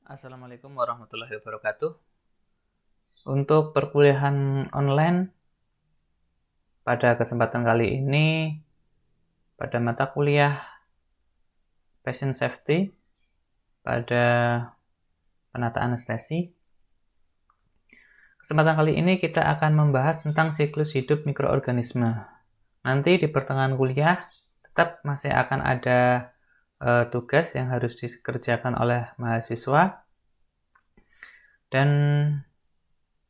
Assalamualaikum warahmatullahi wabarakatuh. Untuk perkuliahan online pada kesempatan kali ini pada mata kuliah Patient Safety pada penata anestesi. Kesempatan kali ini kita akan membahas tentang siklus hidup mikroorganisme. Nanti di pertengahan kuliah tetap masih akan ada tugas yang harus dikerjakan oleh mahasiswa, dan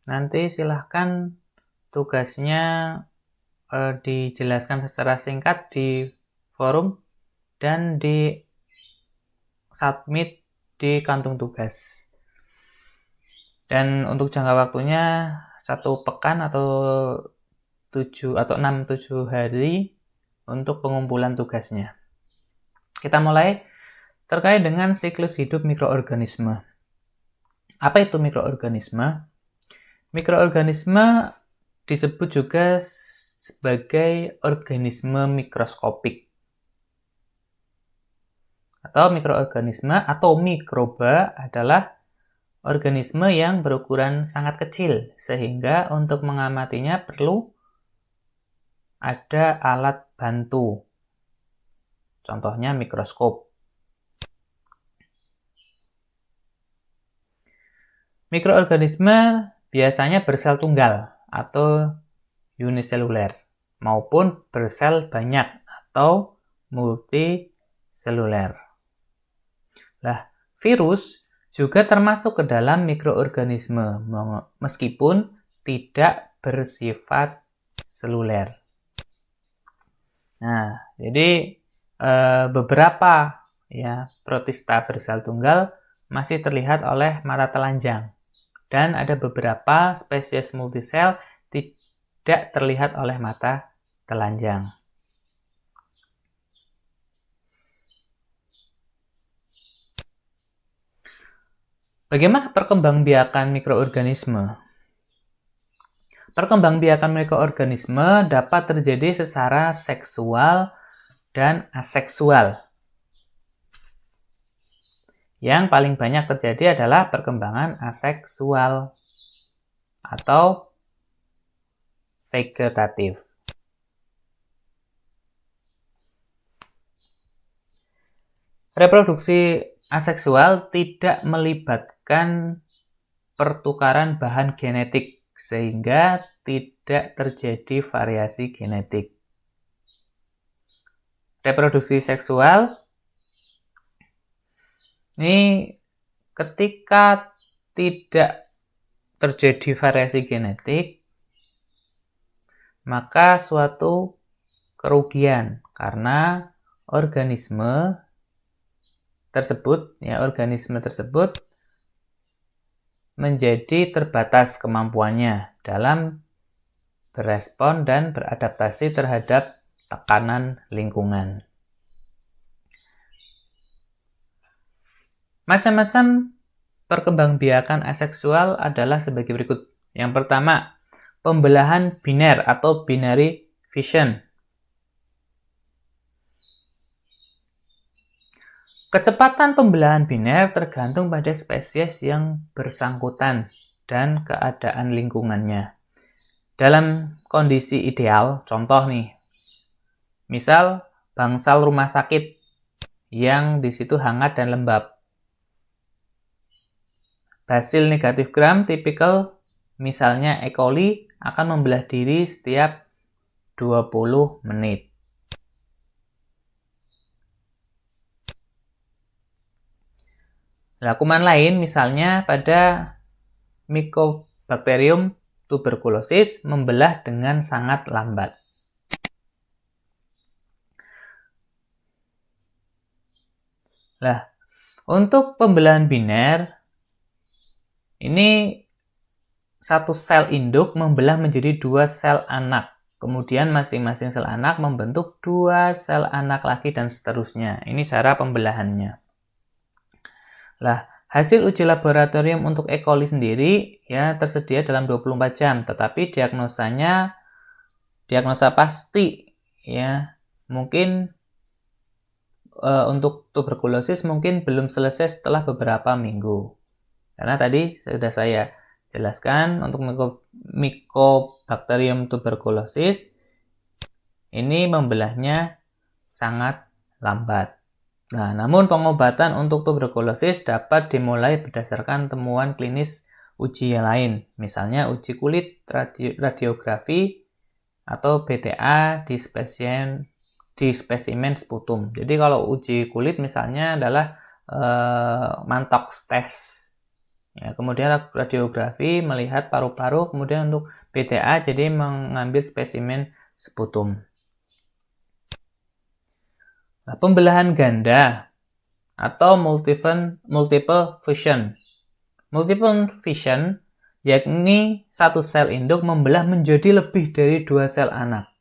nanti silahkan tugasnya dijelaskan secara singkat di forum dan di submit di kantung tugas. Dan untuk jangka waktunya 1 pekan atau 6-7 hari untuk pengumpulan tugasnya. Kita mulai terkait dengan siklus hidup mikroorganisme. Apa itu mikroorganisme? Mikroorganisme disebut juga sebagai organisme mikroskopik atau mikroorganisme atau mikroba adalah organisme yang berukuran sangat kecil sehingga untuk mengamatinya perlu ada alat bantu. Contohnya mikroskop. Mikroorganisme biasanya bersel tunggal atau uniseluler maupun bersel banyak atau multiseluler. Nah, virus juga termasuk ke dalam mikroorganisme meskipun tidak bersifat seluler. Nah, jadi beberapa protista bersel tunggal masih terlihat oleh mata telanjang, dan ada beberapa spesies multisel tidak terlihat oleh mata telanjang. Bagaimana perkembangbiakan mikroorganisme? Perkembangbiakan mikroorganisme dapat terjadi secara seksual dan aseksual. Yang paling banyak terjadi adalah perkembangan aseksual atau vegetatif. Reproduksi aseksual tidak melibatkan pertukaran bahan genetik sehingga tidak terjadi variasi genetik. Reproduksi seksual ini ketika tidak terjadi variasi genetik, maka suatu kerugian karena organisme tersebut menjadi terbatas kemampuannya dalam berespon dan beradaptasi terhadap tekanan lingkungan. Macam-macam perkembangbiakan aseksual adalah sebagai berikut. Yang pertama, pembelahan biner atau binary fission. Kecepatan pembelahan biner tergantung pada spesies yang bersangkutan dan keadaan lingkungannya. Dalam kondisi ideal, contoh nih, misal bangsal rumah sakit yang di situ hangat dan lembab. Basil negatif gram tipikal misalnya E. coli akan membelah diri setiap 20 menit. Nah, kuman lain misalnya pada Mycobacterium tuberculosis membelah dengan sangat lambat. Nah, untuk pembelahan biner ini satu sel induk membelah menjadi 2 sel anak. Kemudian masing-masing sel anak membentuk 2 sel anak lagi dan seterusnya. Ini cara pembelahannya. Lah, hasil uji laboratorium untuk E. coli sendiri tersedia dalam 24 jam, tetapi diagnosa pasti mungkin untuk tuberkulosis mungkin belum selesai setelah beberapa minggu. Karena tadi sudah saya jelaskan untuk Mycobacterium tuberculosis ini membelahnya sangat lambat. Nah, namun pengobatan untuk tuberkulosis dapat dimulai berdasarkan temuan klinis uji yang lain, misalnya uji kulit, radiografi, atau BTA di spesimen sputum. Jadi kalau uji kulit misalnya adalah Mantox test. Ya, kemudian radiografi melihat paru-paru, kemudian untuk BTA jadi mengambil spesimen sputum. Nah, pembelahan ganda atau multiple fission. Multiple fission yakni satu sel induk membelah menjadi lebih dari 2 sel anak.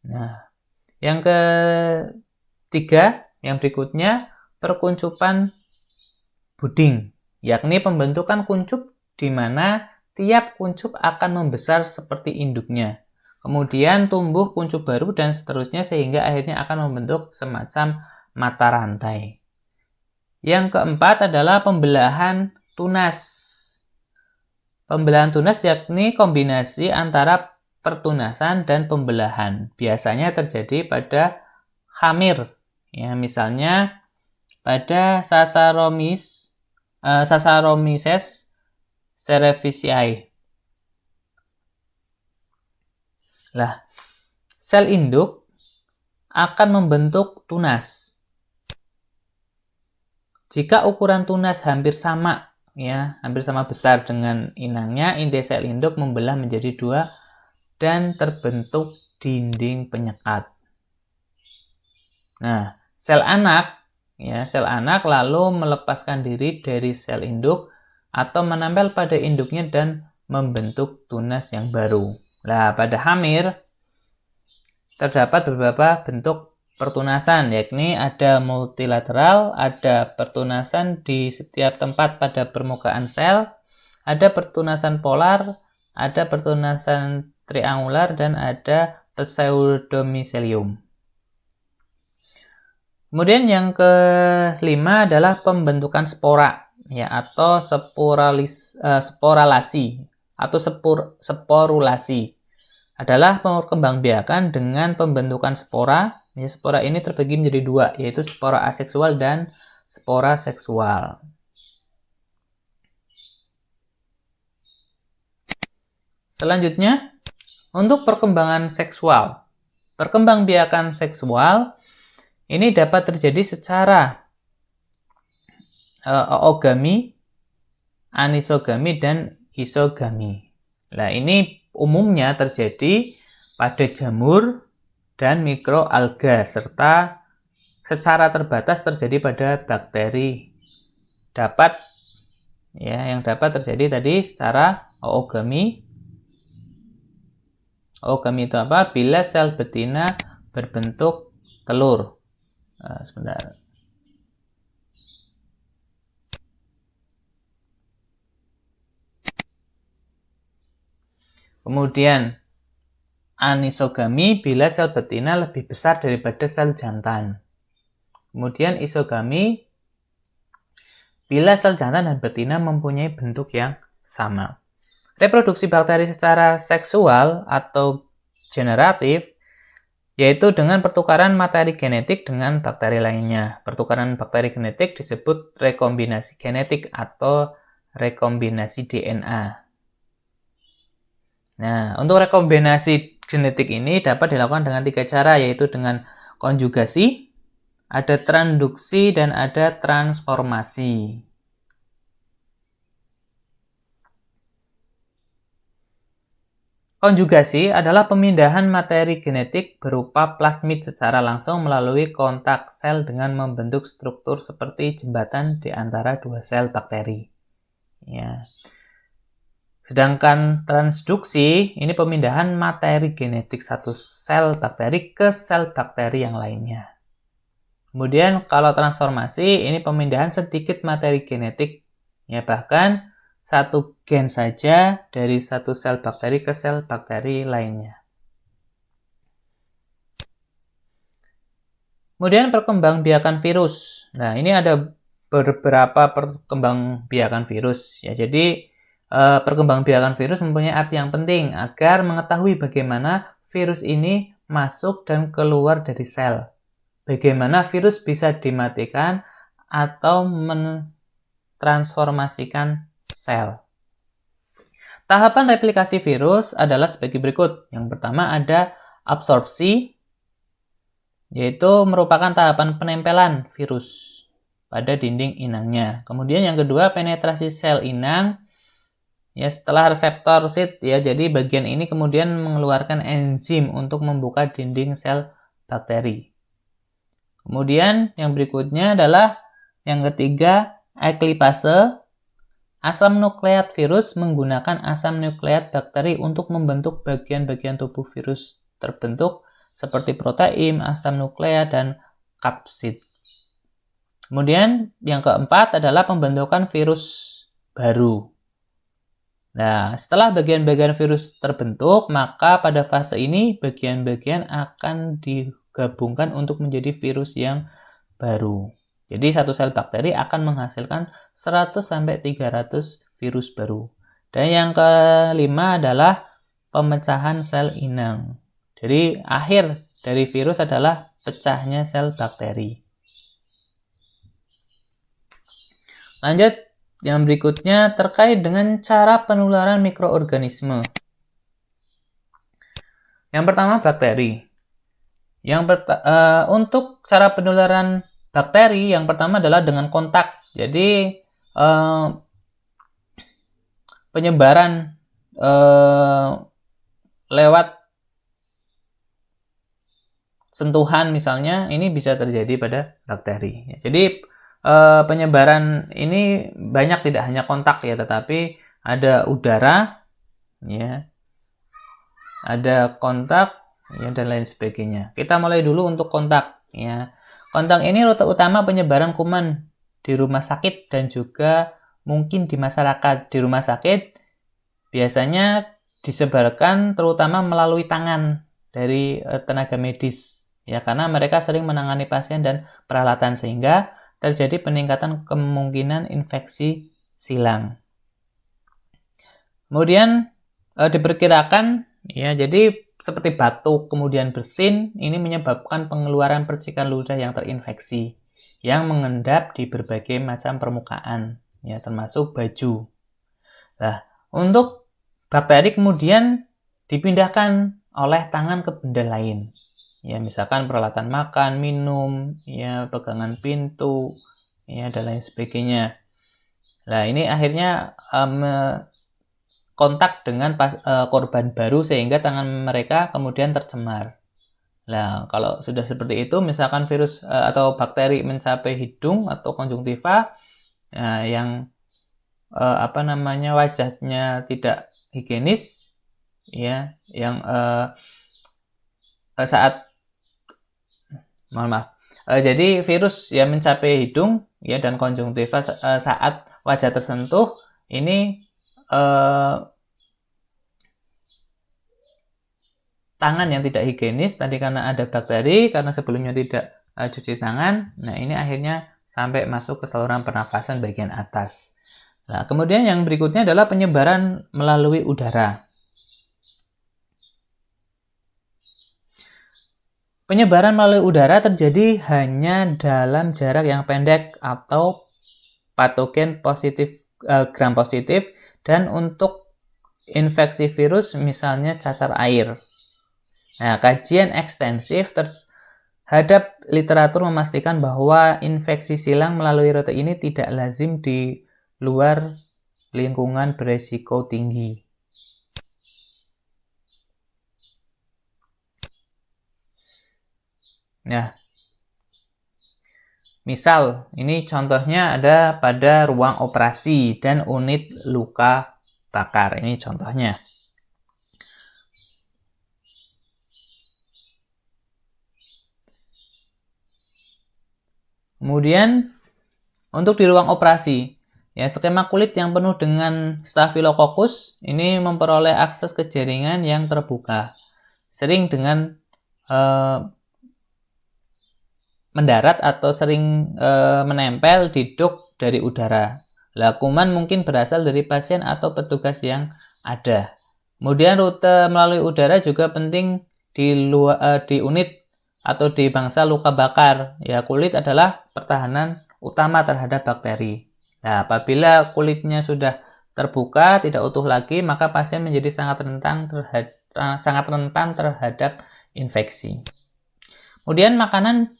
Nah, yang ketiga, yang berikutnya, perkuncupan buding, yakni pembentukan kuncup di mana tiap kuncup akan membesar seperti induknya. Kemudian tumbuh kuncup baru dan seterusnya sehingga akhirnya akan membentuk semacam mata rantai. Yang keempat adalah pembelahan tunas. Pembelahan tunas yakni kombinasi antara pertunasan dan pembelahan. Biasanya terjadi pada khamir. Ya, misalnya pada Saccharomyces cerevisiae. Lah, sel induk akan membentuk tunas. Jika ukuran tunas hampir sama besar dengan inangnya, inti sel induk membelah menjadi 2 dan terbentuk dinding penyekat. Nah, sel anak lalu melepaskan diri dari sel induk atau menempel pada induknya dan membentuk tunas yang baru. Nah, pada hamir terdapat beberapa bentuk pertunasan, yakni ada multilateral, ada pertunasan di setiap tempat pada permukaan sel, ada pertunasan polar, ada pertunasan triangular, dan ada pseudomycelium. Kemudian yang kelima adalah pembentukan spora, ya, atau sporulasi atau sporulasi adalah perkembangbiakan dengan pembentukan spora. Ya, spora ini terbagi menjadi 2, yaitu spora aseksual dan spora seksual. Selanjutnya, untuk perkembangan seksual. Perkembangbiakan seksual ini dapat terjadi secara oogami, anisogami, dan isogami. Nah, ini umumnya terjadi pada jamur dan mikroalga serta secara terbatas terjadi pada bakteri. Yang dapat terjadi tadi secara oogami. Oogami itu apa? Bila sel betina berbentuk telur. Sebentar. Kemudian anisogami bila sel betina lebih besar daripada sel jantan. Kemudian isogami bila sel jantan dan betina mempunyai bentuk yang sama. Reproduksi bakteri secara seksual atau generatif yaitu dengan pertukaran materi genetik dengan bakteri lainnya. Pertukaran bakteri genetik disebut rekombinasi genetik atau rekombinasi DNA. Nah, untuk rekombinasi genetik ini dapat dilakukan dengan 3 cara, yaitu dengan konjugasi, ada transduksi, dan ada transformasi. Konjugasi adalah pemindahan materi genetik berupa plasmid secara langsung melalui kontak sel dengan membentuk struktur seperti jembatan di antara 2 sel bakteri. Ya. Sedangkan transduksi ini pemindahan materi genetik satu sel bakteri ke sel bakteri yang lainnya. Kemudian kalau transformasi ini pemindahan sedikit materi genetik, ya bahkan satu gen saja dari satu sel bakteri ke sel bakteri lainnya. Kemudian perkembangbiakan virus. Nah, ini ada beberapa perkembangbiakan virus. Ya, jadi perkembangbiakan virus mempunyai arti yang penting agar mengetahui bagaimana virus ini masuk dan keluar dari sel. Bagaimana virus bisa dimatikan atau mentransformasikan sel. Tahapan replikasi virus adalah sebagai berikut. Yang pertama ada absorpsi, yaitu merupakan tahapan penempelan virus pada dinding inangnya. Kemudian yang kedua penetrasi sel inang, ya setelah reseptor sit, ya jadi bagian ini kemudian mengeluarkan enzim untuk membuka dinding sel bakteri. Kemudian yang berikutnya adalah yang ketiga eklipase. Asam nukleat virus menggunakan asam nukleat bakteri untuk membentuk bagian-bagian tubuh virus terbentuk seperti protein, asam nukleat, dan kapsid. Kemudian yang keempat adalah pembentukan virus baru. Nah, setelah bagian-bagian virus terbentuk, maka pada fase ini bagian-bagian akan digabungkan untuk menjadi virus yang baru. Jadi satu sel bakteri akan menghasilkan 100-300 virus baru. Dan yang kelima adalah pemecahan sel inang. Jadi akhir dari virus adalah pecahnya sel bakteri. Lanjut, yang berikutnya terkait dengan cara penularan mikroorganisme. Yang pertama bakteri. Untuk cara penularan bakteri yang pertama adalah dengan kontak. Jadi penyebaran lewat sentuhan misalnya ini bisa terjadi pada bakteri. Jadi penyebaran ini banyak, tidak hanya kontak ya, tetapi ada udara, ya, ada kontak, ya, dan lain sebagainya. Kita mulai dulu untuk kontak, ya. Kontak ini rute utama penyebaran kuman di rumah sakit dan juga mungkin di masyarakat. Di rumah sakit biasanya disebarkan terutama melalui tangan dari tenaga medis, ya, karena mereka sering menangani pasien dan peralatan sehingga terjadi peningkatan kemungkinan infeksi silang. Kemudian diperkirakan, ya, jadi seperti batuk, kemudian bersin, ini menyebabkan pengeluaran percikan ludah yang terinfeksi, yang mengendap di berbagai macam permukaan, ya, termasuk baju. Nah, untuk bakteri kemudian dipindahkan oleh tangan ke benda lain, ya, misalkan peralatan makan, minum, ya, pegangan pintu, ya, dan lain sebagainya. Nah, ini akhirnya kontak dengan korban baru sehingga tangan mereka kemudian tercemar. Nah, kalau sudah seperti itu, misalkan virus atau bakteri mencapai hidung atau konjungtiva, yang wajahnya tidak higienis, ya, yang jadi virus yang mencapai hidung, ya, dan konjungtiva saat wajah tersentuh ini tangan yang tidak higienis tadi karena ada bakteri, karena sebelumnya tidak cuci tangan. Nah, ini akhirnya sampai masuk ke saluran pernafasan bagian atas. Nah, kemudian yang berikutnya adalah penyebaran melalui udara. Penyebaran melalui udara terjadi hanya dalam jarak yang pendek atau patogen positif, gram positif, dan untuk infeksi virus misalnya cacar air. Nah, kajian ekstensif terhadap literatur memastikan bahwa infeksi silang melalui rute ini tidak lazim di luar lingkungan beresiko tinggi. Nah, misal ini contohnya ada pada ruang operasi dan unit luka bakar. Ini contohnya. Kemudian untuk di ruang operasi, ya, skema kulit yang penuh dengan Staphylococcus ini memperoleh akses ke jaringan yang terbuka, sering dengan mendarat atau sering menempel di dok dari udara. Lah, kuman mungkin berasal dari pasien atau petugas yang ada. Kemudian rute melalui udara juga penting di unit atau di bangsa luka bakar. Ya, kulit adalah pertahanan utama terhadap bakteri. Nah, apabila kulitnya sudah terbuka, tidak utuh lagi, maka pasien menjadi sangat rentan terhadap infeksi. Kemudian makanan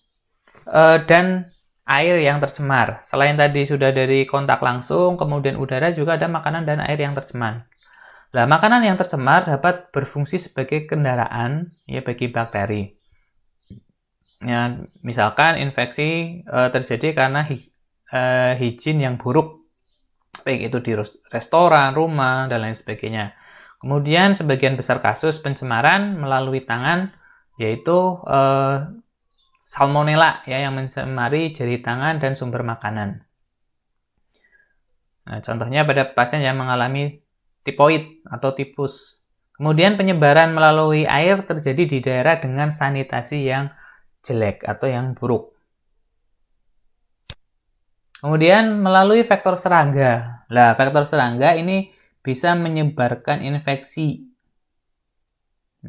dan air yang tercemar. Selain tadi sudah dari kontak langsung, kemudian udara, juga ada makanan dan air yang tercemar. Nah, makanan yang tercemar dapat berfungsi sebagai kendaraan ya bagi bakteri. Ya, misalkan infeksi terjadi karena higien yang buruk, baik itu di restoran, rumah, dan lain sebagainya. Kemudian sebagian besar kasus pencemaran melalui tangan, yaitu salmonella ya, yang mencemari jari tangan dan sumber makanan. Nah, contohnya pada pasien yang mengalami tipoid atau tipus. Kemudian penyebaran melalui air terjadi di daerah dengan sanitasi yang jelek atau yang buruk. Kemudian melalui vektor serangga. Nah, vektor serangga ini bisa menyebarkan infeksi.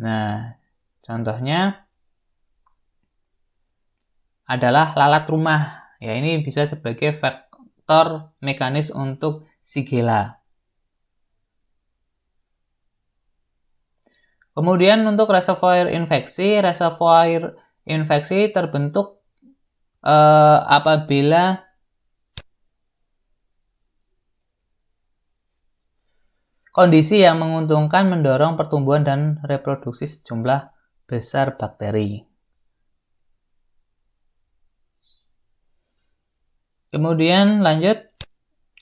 Nah, contohnya adalah lalat rumah. Ya, ini bisa sebagai faktor mekanis untuk Shigella. Kemudian untuk reservoir infeksi terbentuk apabila kondisi yang menguntungkan mendorong pertumbuhan dan reproduksi sejumlah besar bakteri. Kemudian lanjut,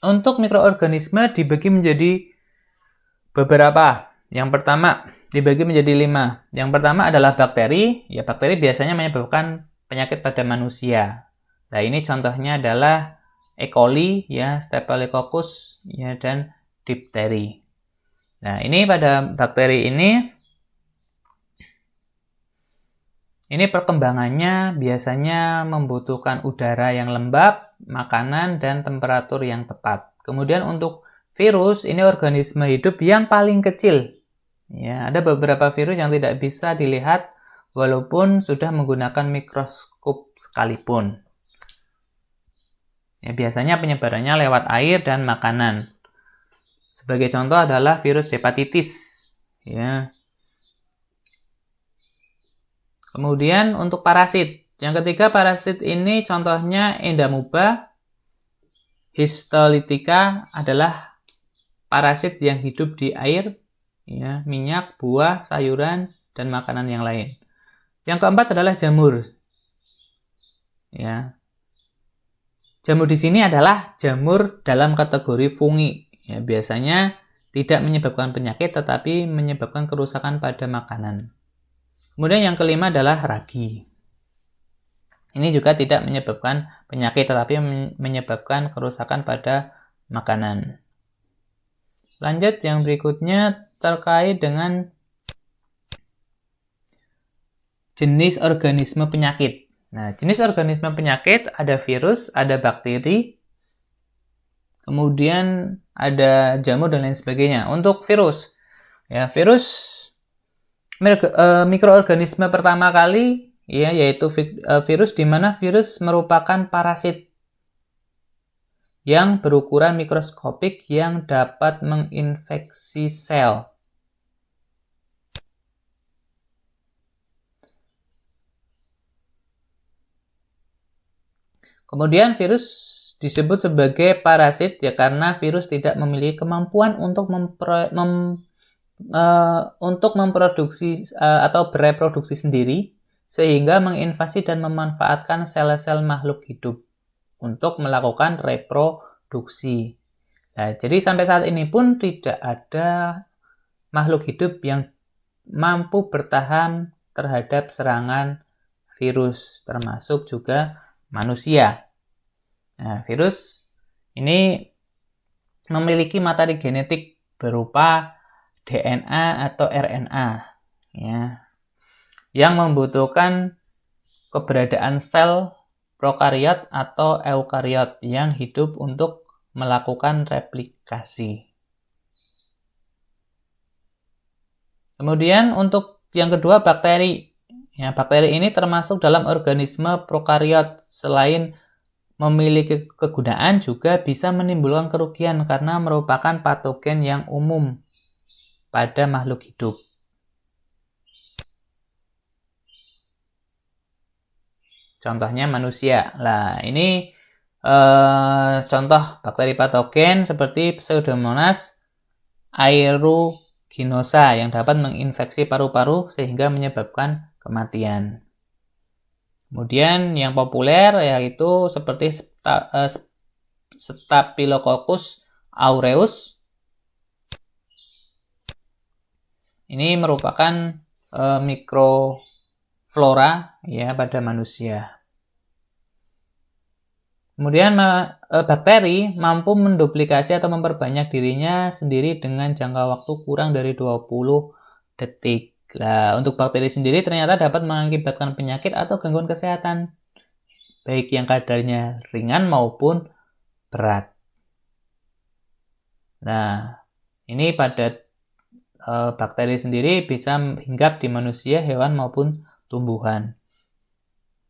untuk mikroorganisme dibagi menjadi beberapa. Yang pertama dibagi menjadi 5. Yang pertama adalah bakteri. Ya, bakteri biasanya menyebabkan penyakit pada manusia. Nah, ini contohnya adalah E. coli, ya, Staphylococcus, ya, dan difteri. Nah, ini pada bakteri ini perkembangannya biasanya membutuhkan udara yang lembab, makanan, dan temperatur yang tepat. Kemudian untuk virus, ini organisme hidup yang paling kecil. Ya, ada beberapa virus yang tidak bisa dilihat walaupun sudah menggunakan mikroskop sekalipun. Ya, biasanya penyebarannya lewat air dan makanan. Sebagai contoh adalah virus hepatitis. Ya. Kemudian untuk parasit. Yang ketiga, parasit ini contohnya Endamuba histolytica adalah parasit yang hidup di air, ya, minyak, buah, sayuran, dan makanan yang lain. Yang keempat adalah jamur. Ya. Jamur di sini adalah jamur dalam kategori fungi. Ya, biasanya tidak menyebabkan penyakit tetapi menyebabkan kerusakan pada makanan. Kemudian yang kelima adalah ragi. Ini juga tidak menyebabkan penyakit tetapi menyebabkan kerusakan pada makanan. Lanjut, yang berikutnya terkait dengan jenis organisme penyakit. Nah, jenis organisme penyakit ada virus, ada bakteri, kemudian ada jamur dan lain sebagainya. Untuk virus, ya, mikroorganisme pertama kali, ya, yaitu virus, di mana virus merupakan parasit yang berukuran mikroskopik yang dapat menginfeksi sel. Kemudian virus disebut sebagai parasit ya karena virus tidak memiliki kemampuan untuk memproduksi atau bereproduksi sendiri, sehingga menginvasi dan memanfaatkan sel-sel makhluk hidup untuk melakukan reproduksi. Nah, jadi sampai saat ini pun tidak ada makhluk hidup yang mampu bertahan terhadap serangan virus, termasuk juga manusia. Nah, virus ini memiliki materi genetik berupa DNA atau RNA, ya, yang membutuhkan keberadaan sel prokariot atau eukariot yang hidup untuk melakukan replikasi. Kemudian untuk yang kedua, bakteri. Ya, bakteri ini termasuk dalam organisme prokariot. Selain memiliki kegunaan, juga bisa menimbulkan kerugian karena merupakan patogen yang umum pada makhluk hidup. Contohnya manusia. Nah, ini contoh bakteri patogen seperti Pseudomonas aeruginosa yang dapat menginfeksi paru-paru sehingga menyebabkan kematian. Kemudian yang populer yaitu seperti Staphylococcus aureus. Ini merupakan mikroflora ya pada manusia. Kemudian bakteri mampu menduplikasi atau memperbanyak dirinya sendiri dengan jangka waktu kurang dari 20 detik. Nah, untuk bakteri sendiri ternyata dapat mengakibatkan penyakit atau gangguan kesehatan, baik yang kadarnya ringan maupun berat. Nah, ini pada bakteri sendiri bisa hinggap di manusia, hewan maupun tumbuhan.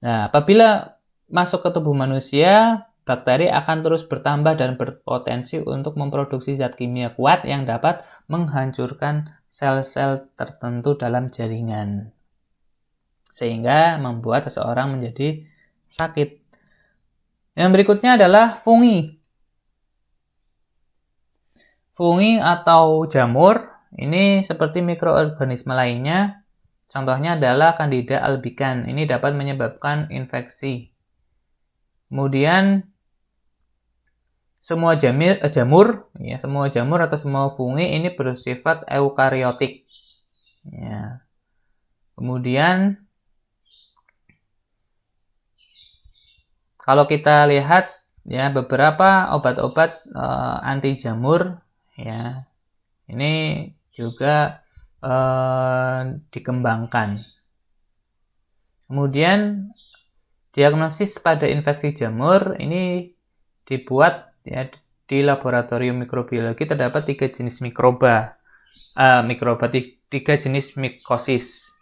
Nah, apabila masuk ke tubuh manusia, bakteri akan terus bertambah dan berpotensi untuk memproduksi zat kimia kuat yang dapat menghancurkan sel-sel tertentu dalam jaringan, sehingga membuat seseorang menjadi sakit. Yang berikutnya adalah fungi. Fungi atau jamur ini seperti mikroorganisme lainnya. Contohnya adalah Candida albicans. Ini dapat menyebabkan infeksi. Kemudian semua jamur atau semua fungi ini bersifat eukariotik. Ya. Kemudian kalau kita lihat ya beberapa obat-obat anti jamur ya ini juga dikembangkan. Kemudian diagnosis pada infeksi jamur ini dibuat ya di laboratorium mikrobiologi. Terdapat 3 jenis tiga jenis mikosis.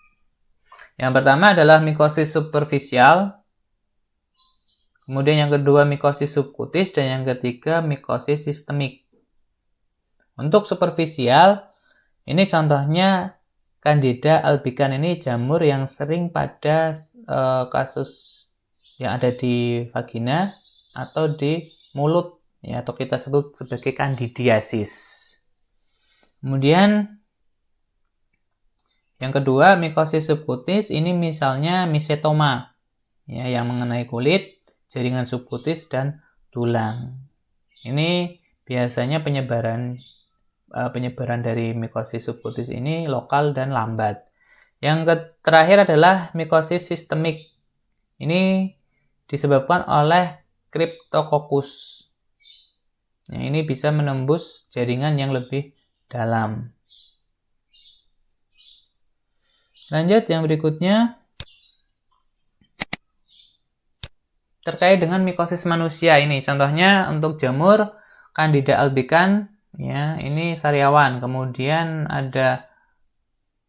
Yang pertama adalah mikosis superficial, kemudian yang kedua mikosis subkutis, dan yang ketiga mikosis sistemik. Untuk superficial, ini contohnya Candida albicans, ini jamur yang sering pada kasus yang ada di vagina atau di mulut ya, atau kita sebut sebagai candidiasis. Kemudian yang kedua mikosis subkutis, ini misalnya misetoma ya, yang mengenai kulit, jaringan subkutis dan tulang. Ini biasanya penyebaran dari mikosis subkutis ini lokal dan lambat. Yang terakhir adalah mikosis sistemik. Ini disebabkan oleh Cryptococcus. Nah, ini bisa menembus jaringan yang lebih dalam. Lanjut yang berikutnya terkait dengan mikosis manusia. Ini contohnya untuk jamur Candida albicans ya, ini sariawan. Kemudian ada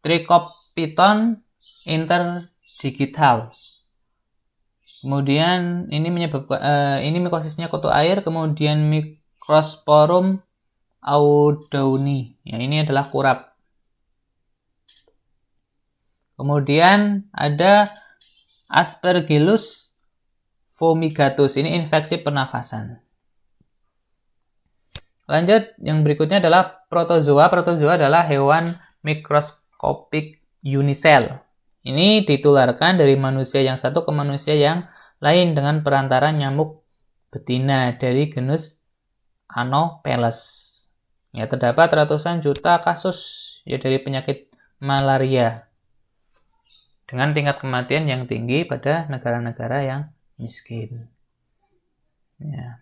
Trichopiton interdigital. Kemudian ini menyebabkan ini mikosisnya kutu air. Kemudian Microsporum audouni. Ya, ini adalah kurap. Kemudian ada Aspergillus fumigatus. Ini infeksi pernafasan. Lanjut, yang berikutnya adalah protozoa. Protozoa adalah hewan mikroskopik unisel. Ini ditularkan dari manusia yang satu ke manusia yang lain dengan perantara nyamuk betina dari genus Anopheles. Ya, terdapat ratusan juta kasus ya dari penyakit malaria dengan tingkat kematian yang tinggi pada negara-negara yang miskin. Ya.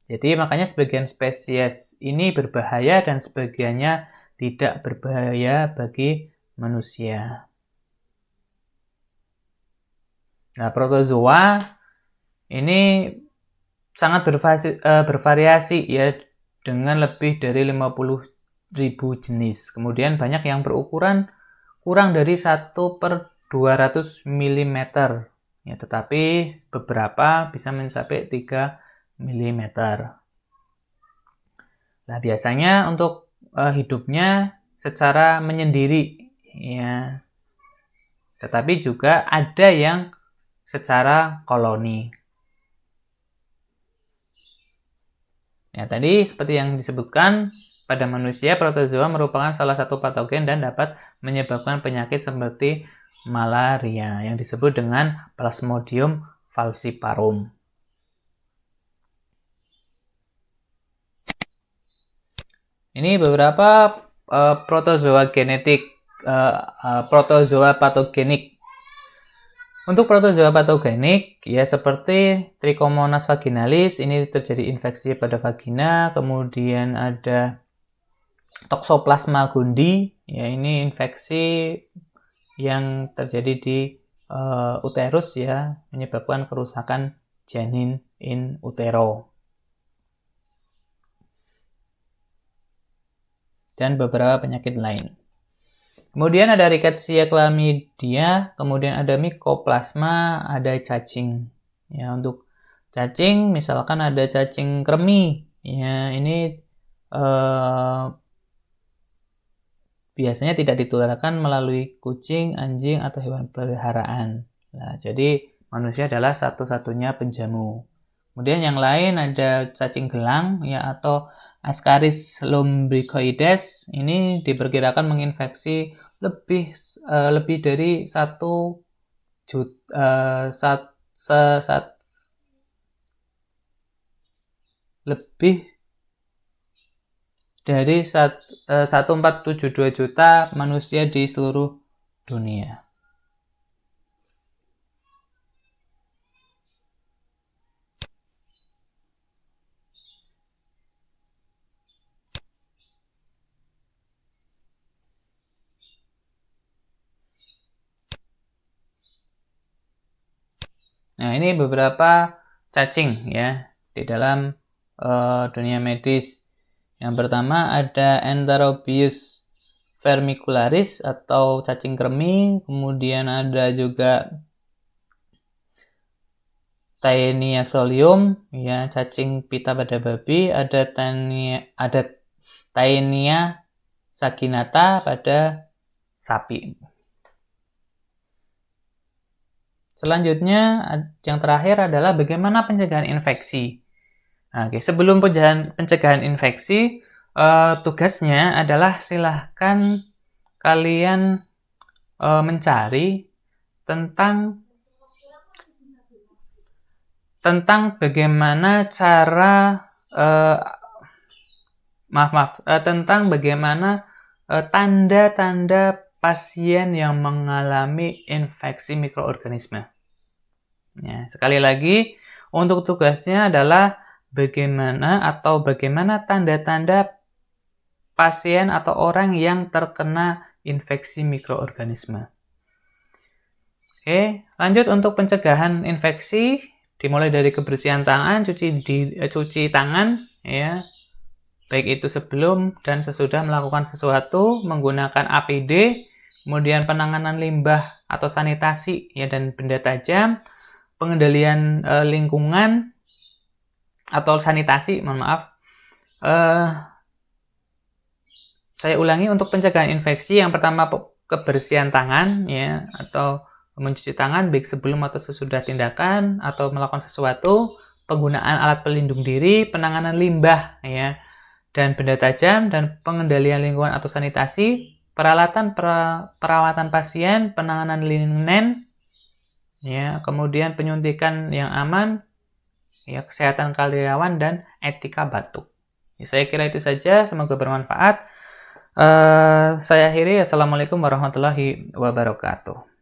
Jadi makanya sebagian spesies ini berbahaya dan sebagiannya tidak berbahaya bagi manusia. Nah, protozoa ini sangat bervariasi ya, dengan lebih dari 50.000 jenis. Kemudian banyak yang berukuran kurang dari 1/200 mm. Ya, tetapi beberapa bisa mencapai 3 mm. Nah, biasanya untuk hidupnya secara menyendiri ya. Tetapi juga ada yang secara koloni. Ya, tadi seperti yang disebutkan, pada manusia protozoa merupakan salah satu patogen dan dapat menyebabkan penyakit seperti malaria yang disebut dengan Plasmodium falciparum. Ini beberapa protozoa patogenik. Untuk protozoa patogenik, ya seperti Trichomonas vaginalis, ini terjadi infeksi pada vagina. Kemudian ada Toxoplasma gondii, ya ini infeksi yang terjadi di uterus ya, menyebabkan kerusakan janin in utero. Dan beberapa penyakit lain. Kemudian ada Rickettsia chlamydia, kemudian ada Mycoplasma, ada cacing. Ya, untuk cacing misalkan ada cacing kremi. Ya, ini biasanya tidak ditularkan melalui kucing, anjing, atau hewan peliharaan. Nah, jadi manusia adalah satu-satunya penjamu. Kemudian yang lain ada cacing gelang ya, atau Ascaris lumbricoides. Ini diperkirakan menginfeksi lebih dari 1 juta lebih dari 1,472 juta manusia di seluruh dunia. Nah, ini beberapa cacing ya di dalam dunia medis. Yang pertama ada Enterobius vermicularis atau cacing kremi, kemudian ada juga Taenia solium ya, cacing pita pada babi, ada Taenia saginata pada sapi. Selanjutnya, yang terakhir adalah bagaimana pencegahan infeksi. Nah, sebelum pencegahan infeksi, tugasnya adalah silahkan kalian mencari tentang bagaimana cara tentang bagaimana tanda-tanda pasien yang mengalami infeksi mikroorganisme. Ya, sekali lagi, untuk tugasnya adalah bagaimana tanda-tanda pasien atau orang yang terkena infeksi mikroorganisme. Oke, lanjut untuk pencegahan infeksi, dimulai dari kebersihan tangan, cuci tangan, ya, baik itu sebelum dan sesudah melakukan sesuatu, menggunakan APD, kemudian penanganan limbah atau sanitasi ya dan benda tajam, pengendalian lingkungan atau sanitasi, mohon maaf. Saya ulangi, untuk pencegahan infeksi yang pertama kebersihan tangan ya, atau mencuci tangan baik sebelum atau sesudah tindakan atau melakukan sesuatu, penggunaan alat pelindung diri, penanganan limbah ya dan benda tajam, dan pengendalian lingkungan atau sanitasi, perawatan pasien, penanganan linen ya, kemudian penyuntikan yang aman ya, kesehatan karyawan dan etika batuk. Ya, saya kira itu saja, semoga bermanfaat. Saya akhiri. Assalamualaikum warahmatullahi wabarakatuh.